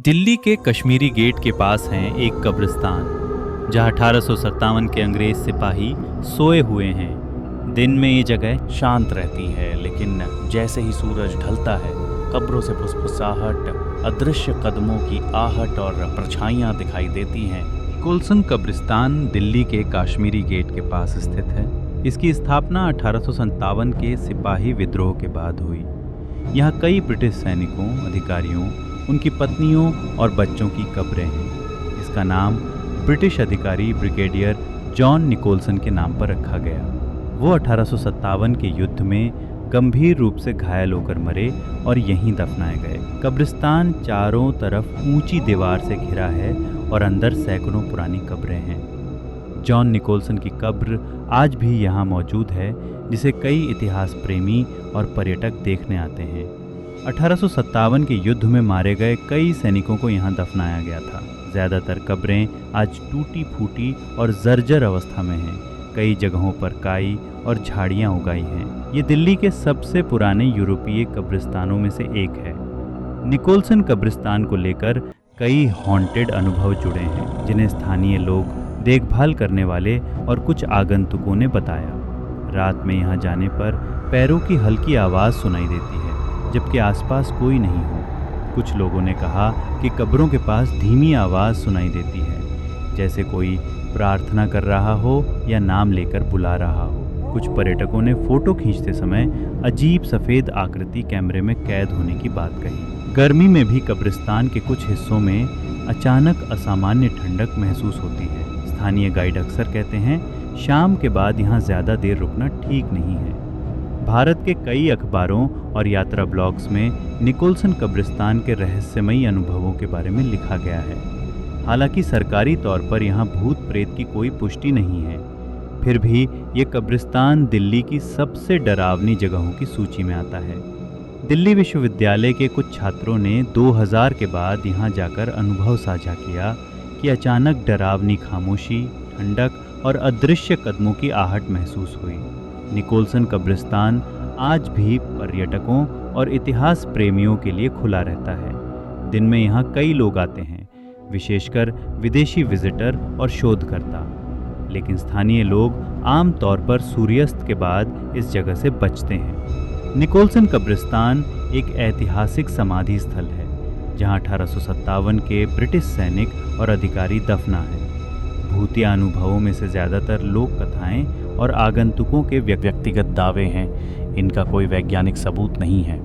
दिल्ली के कश्मीरी गेट के पास है एक कब्रिस्तान जहां 1857 के अंग्रेज सिपाही सोए हुए हैं। दिन में ये जगह शांत रहती है, लेकिन जैसे ही सूरज ढलता है कब्रों से फुसफुसाहट, अदृश्य कदमों की आहट और परछाइयाँ दिखाई देती हैं। निकोलसन कब्रिस्तान दिल्ली के कश्मीरी गेट के पास स्थित है। इसकी स्थापना 1857 के सिपाही विद्रोह के बाद हुई। यहाँ कई ब्रिटिश सैनिकों, अधिकारियों, उनकी पत्नियों और बच्चों की कब्रें हैं। इसका नाम ब्रिटिश अधिकारी ब्रिगेडियर जॉन निकोलसन के नाम पर रखा गया। वो 1857 के युद्ध में गंभीर रूप से घायल होकर मरे और यहीं दफनाए गए। कब्रिस्तान चारों तरफ ऊंची दीवार से घिरा है और अंदर सैकड़ों पुरानी कब्रें हैं। जॉन निकोलसन की कब्र आज भी यहाँ मौजूद है, जिसे कई इतिहास प्रेमी और पर्यटक देखने आते हैं। 1857 के युद्ध में मारे गए कई सैनिकों को यहाँ दफनाया गया था। ज़्यादातर कब्रें आज टूटी फूटी और जर्जर अवस्था में हैं। कई जगहों पर काई और झाड़ियाँ उगाई हैं। ये दिल्ली के सबसे पुराने यूरोपीय कब्रिस्तानों में से एक है। निकोलसन कब्रिस्तान को लेकर कई हॉन्टेड अनुभव जुड़े हैं, जिन्हें स्थानीय लोग, देखभाल करने वाले और कुछ आगंतुकों ने बताया। रात में यहाँ जाने पर पैरों की हल्की आवाज़ सुनाई देती है, जबकि आसपास कोई नहीं हो। कुछ लोगों ने कहा कि कब्रों के पास धीमी आवाज़ सुनाई देती है, जैसे कोई प्रार्थना कर रहा हो या नाम लेकर बुला रहा हो। कुछ पर्यटकों ने फ़ोटो खींचते समय अजीब सफ़ेद आकृति कैमरे में कैद होने की बात कही। गर्मी में भी कब्रिस्तान के कुछ हिस्सों में अचानक असामान्य ठंडक महसूस होती है। स्थानीय गाइड अक्सर कहते हैं, शाम के बाद यहाँ ज़्यादा देर रुकना ठीक नहीं है। भारत के कई अखबारों और यात्रा ब्लॉग्स में निकोलसन कब्रिस्तान के रहस्यमयी अनुभवों के बारे में लिखा गया है। हालांकि सरकारी तौर पर यहाँ भूत प्रेत की कोई पुष्टि नहीं है, फिर भी ये कब्रिस्तान दिल्ली की सबसे डरावनी जगहों की सूची में आता है। दिल्ली विश्वविद्यालय के कुछ छात्रों ने 2000 के बाद यहाँ जाकर अनुभव साझा किया कि अचानक डरावनी खामोशी, ठंडक और अदृश्य कदमों की आहट महसूस हुई। निकोलसन कब्रिस्तान आज भी पर्यटकों और इतिहास प्रेमियों के लिए खुला रहता है। दिन में यहाँ कई लोग आते हैं, विशेषकर विदेशी विजिटर और शोधकर्ता, लेकिन स्थानीय लोग आम तौर पर सूर्यास्त के बाद इस जगह से बचते हैं। निकोलसन कब्रिस्तान एक ऐतिहासिक समाधि स्थल है, जहाँ 1857 के ब्रिटिश सैनिक और अधिकारी दफना है। भूतिया अनुभवों में से ज़्यादातर लोक कथाएं और आगंतुकों के व्यक्तिगत दावे हैं। इनका कोई वैज्ञानिक सबूत नहीं है।